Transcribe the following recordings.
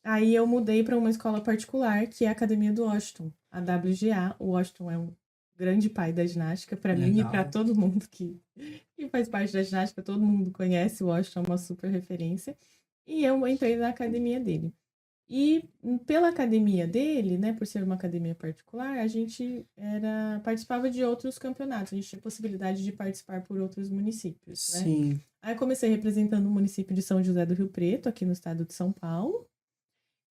Aí eu mudei para uma escola particular, que é a Academia do Washington, a WGA. O Washington é um grande pai da ginástica, para mim e para Legal. todo mundo que faz parte da ginástica, todo mundo conhece o Washington, é uma super referência. E eu entrei na academia dele. E pela academia dele, né, por ser uma academia particular, a gente participava de outros campeonatos, a gente tinha possibilidade de participar por outros municípios, né? Sim. Aí eu comecei representando o município de São José do Rio Preto, aqui no estado de São Paulo.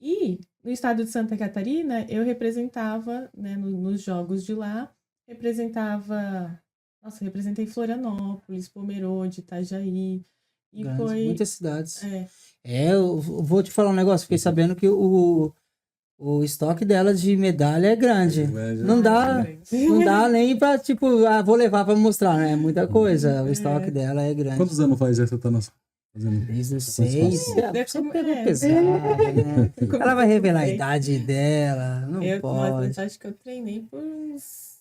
E no estado de Santa Catarina, eu representava, né, nos jogos de lá, representava, nossa, representei Florianópolis, Pomerode, Itajaí, e Grandes, foi, muitas cidades. é, Eu vou te falar um negócio. Fiquei sabendo que o estoque dela de medalha é grande. Não é bem dá, grande. não dá nem pra, tipo, vou levar pra mostrar, né? É muita coisa. O estoque É, dela é grande. Quantos anos faz essa tá fazendo Desde os essa 6. participação? Você pegou pesado, né? eu Ela vai comecei com revelar a 6. idade dela. Não Mas pode. acho que eu treinei por uns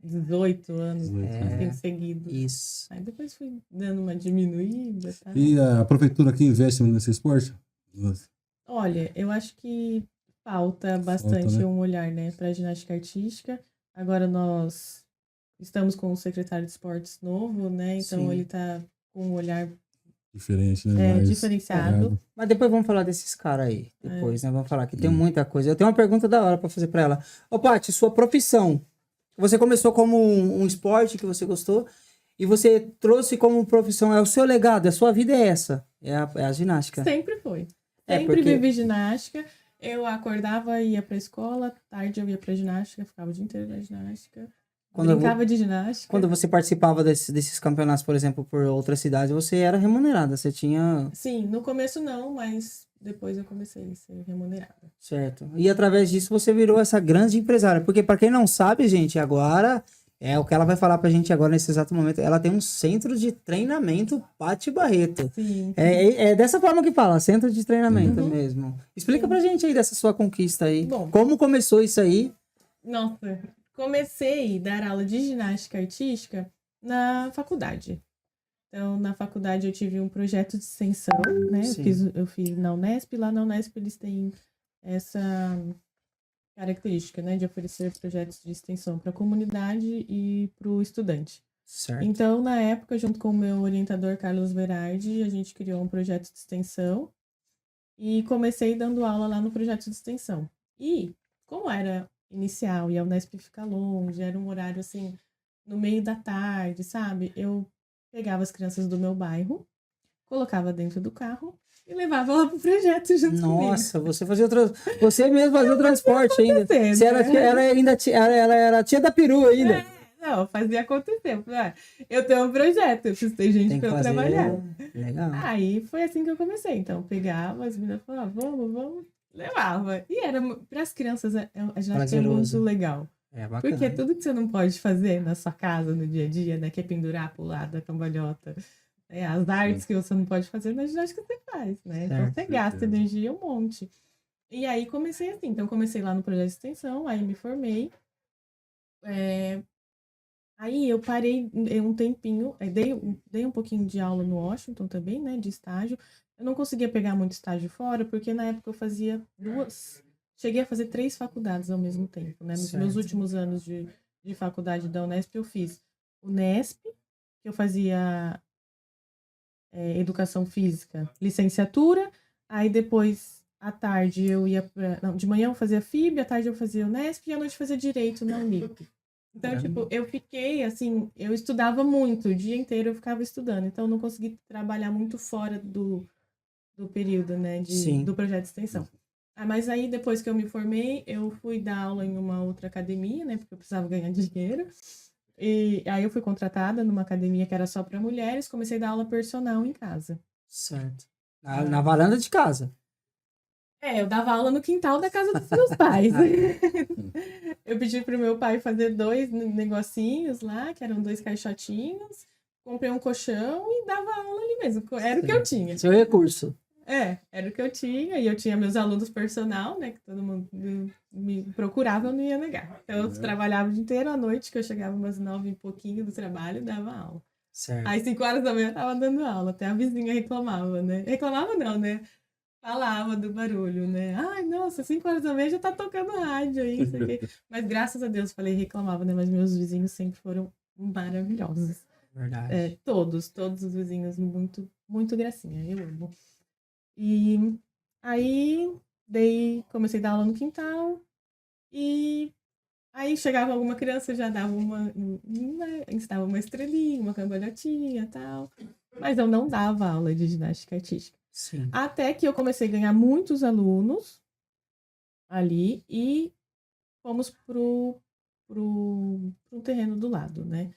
18 anos, 18 anos. assim, seguidos. Isso. Aí depois fui dando uma diminuída, tá? E a prefeitura aqui investe nesse esporte? Olha, eu acho que falta bastante né? um olhar, né, para ginástica artística. Agora nós estamos com o secretário de esportes novo, né? Então Sim. ele tá com um olhar Diferente, né? Mais diferenciado. parado. Mas depois vamos falar desses caras aí. Depois, né? Vamos falar que tem Hum. muita coisa. Eu tenho uma pergunta da hora pra fazer pra ela. Ô, Paty, sua profissão. Você começou como um esporte que você gostou e você trouxe como profissão. É o seu legado, a sua vida é essa. É a ginástica. Sempre foi. É, Sempre porque- vivi ginástica. Eu acordava, ia pra escola, tarde eu ia pra ginástica, ficava o dia inteiro na ginástica. Brincava de ginástica. Quando você participava desses campeonatos, por exemplo, por outras cidades, você era remunerada. Você tinha... Sim, no começo não, mas depois eu comecei a ser remunerada. Certo. E através disso você virou essa grande empresária. Porque para quem não sabe, gente, agora é o que ela vai falar pra gente agora nesse exato momento. Ela tem um centro de treinamento Paty Barreto. Sim. É dessa forma que fala, centro de treinamento mesmo. Explica pra gente aí dessa sua conquista aí. Bom. Como começou isso aí? Nossa, comecei a dar aula de ginástica artística na faculdade. Então, na faculdade eu tive um projeto de extensão, né? Eu fiz na Unesp. Lá na Unesp eles têm essa característica, né? De oferecer projetos de extensão para a comunidade e para o estudante. Certo. Então, na época, junto com o meu orientador, Carlos Verardi, a gente criou um projeto de extensão e comecei dando aula lá no projeto de extensão. E, como era inicial e a Unesp fica longe, era um horário, assim, no meio da tarde, sabe? Eu pegava as crianças do meu bairro, colocava dentro do carro e levava lá pro projeto junto comigo. Nossa, você mesmo fazia o transporte ainda. Você ela era tia da perua ainda. Não, fazia acontecer. Eu tenho um projeto, eu preciso ter gente pra eu trabalhar. Legal. Aí foi assim que eu comecei. Então, pegava, as meninas falavam, vamos, levava. E era, para as crianças, a ginástica é muito legal. É bacana. Porque é tudo que você não pode fazer na sua casa, no dia a dia, né? Que é pendurar, pular da cambalhota. As artes que você não pode fazer, na ginástica você faz, né? Então você gasta energia um monte. E aí comecei assim. Então comecei lá no projeto de extensão, aí me formei. Aí eu parei um tempinho, dei um pouquinho de aula no Washington também, né? De estágio. Eu não conseguia pegar muito estágio fora, porque na época eu fazia cheguei a fazer 3 faculdades ao mesmo tempo, né? Nos meus últimos anos de faculdade da Unesp, eu fiz Unesp, que eu fazia educação física, licenciatura, aí depois, à tarde, eu ia de manhã eu fazia FIB, à tarde eu fazia Unesp e à noite eu fazia Direito na Unip. Então, tipo, eu fiquei, assim, eu estudava muito, o dia inteiro eu ficava estudando, então eu não consegui trabalhar muito fora do período, né, do projeto de extensão. Mas aí, depois que eu me formei, eu fui dar aula em uma outra academia, né, porque eu precisava ganhar dinheiro. E aí eu fui contratada numa academia que era só para mulheres, comecei a dar aula personal em casa. Certo. Na varanda de casa. Eu dava aula no quintal da casa dos meus pais. Eu pedi pro meu pai fazer 2 negocinhos lá, que eram 2 caixotinhos. Comprei um colchão e dava aula ali mesmo. Era o que eu tinha. Seu recurso. Era o que eu tinha. E eu tinha meus alunos personal, né? Que todo mundo me procurava, eu não ia negar. Então eu trabalhava o dia inteiro, à noite, que eu chegava umas 9 e pouquinho do trabalho, dava aula. Certo. Aí 5 horas da manhã eu tava dando aula. Até a vizinha reclamava, né? Reclamava não, né? falava do barulho, né? Ai, nossa, 5 horas da manhã já tá tocando rádio aí, isso aqui. Mas graças a Deus, falei, reclamava, né? Mas meus vizinhos sempre foram maravilhosos. Verdade. Todos os vizinhos, muito, muito gracinha, eu amo. E aí, comecei a dar aula no quintal, e aí chegava alguma criança, eu já dava ensinava uma estrelinha, uma cambalhotinha e tal. Mas eu não dava aula de ginástica artística. Sim. Até que eu comecei a ganhar muitos alunos ali e fomos pro terreno do lado, né?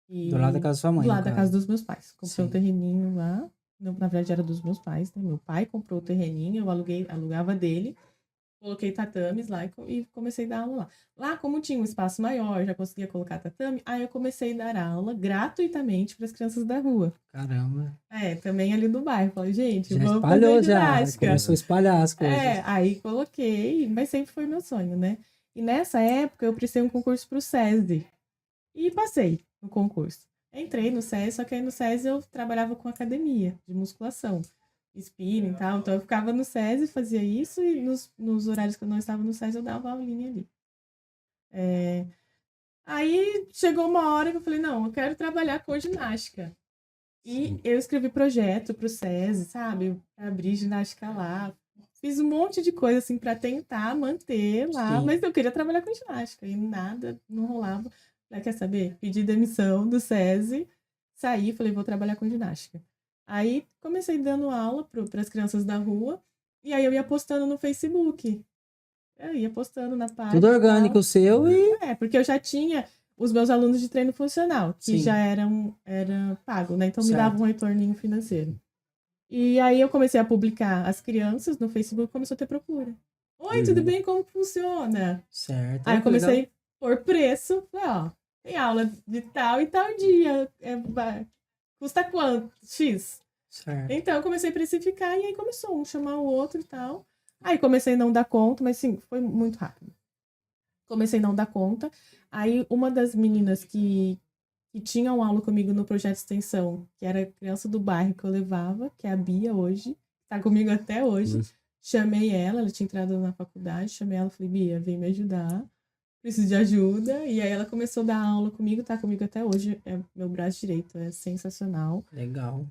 Do lado da casa da sua mãe, Do no lado da caso. casa dos meus pais. Comprei um Sim. terreninho lá. Não, na verdade era dos meus pais, né? Meu pai comprou o terreninho, eu alugava dele. Coloquei tatames lá e comecei a dar aula lá. Lá, como tinha um espaço maior, já conseguia colocar tatame, aí eu comecei a dar aula gratuitamente para as crianças da rua. Caramba. Também ali do bairro. Falei, gente, Já vamos espalhou, fazer já. ginástica. Começou a espalhar as coisas. Aí coloquei, mas sempre foi meu sonho, né? E nessa época eu prestei um concurso pro SESI. E passei no concurso. Entrei no SESI, só que aí no SESI eu trabalhava com academia de musculação, spinning e tal. Então eu ficava no SESI, fazia isso, e nos horários que eu não estava no SESI eu dava aulinha ali. Aí chegou uma hora que eu falei, não, eu quero trabalhar com ginástica. E eu escrevi projeto pro SESI, sabe? Abri ginástica lá. Fiz um monte de coisa assim para tentar manter lá, Sim. mas eu queria trabalhar com ginástica e nada, não rolava. Falei, quer saber? Pedi demissão do SESI, saí, falei, vou trabalhar com ginástica. Aí comecei dando aula para as crianças da rua e aí eu ia postando no Facebook. Eu ia postando na página. Tudo orgânico seu e. Porque eu já tinha os meus alunos de treino funcional, que Sim. já era pago, né? Então me Certo. dava um retorninho financeiro. E aí eu comecei a publicar as crianças no Facebook, começou a ter procura. Oi, tudo bem? Como funciona? Certo. Aí eu Que legal. comecei por preço. Falei, ó, tem aula de tal e tal dia. Custa quanto? X. Certo. Então eu comecei a precificar e aí começou um chamar o outro e tal. Aí comecei a não dar conta, mas sim, foi muito rápido. Comecei a não dar conta. Aí uma das meninas que tinham aula comigo no projeto de extensão, que era a criança do bairro que eu levava, que é a Bia hoje, tá comigo até hoje. Chamei ela tinha entrado na faculdade, chamei ela, falei, Bia, vem me ajudar, preciso de ajuda. E aí ela começou a dar aula comigo, tá comigo até hoje, é meu braço direito, é sensacional. Legal.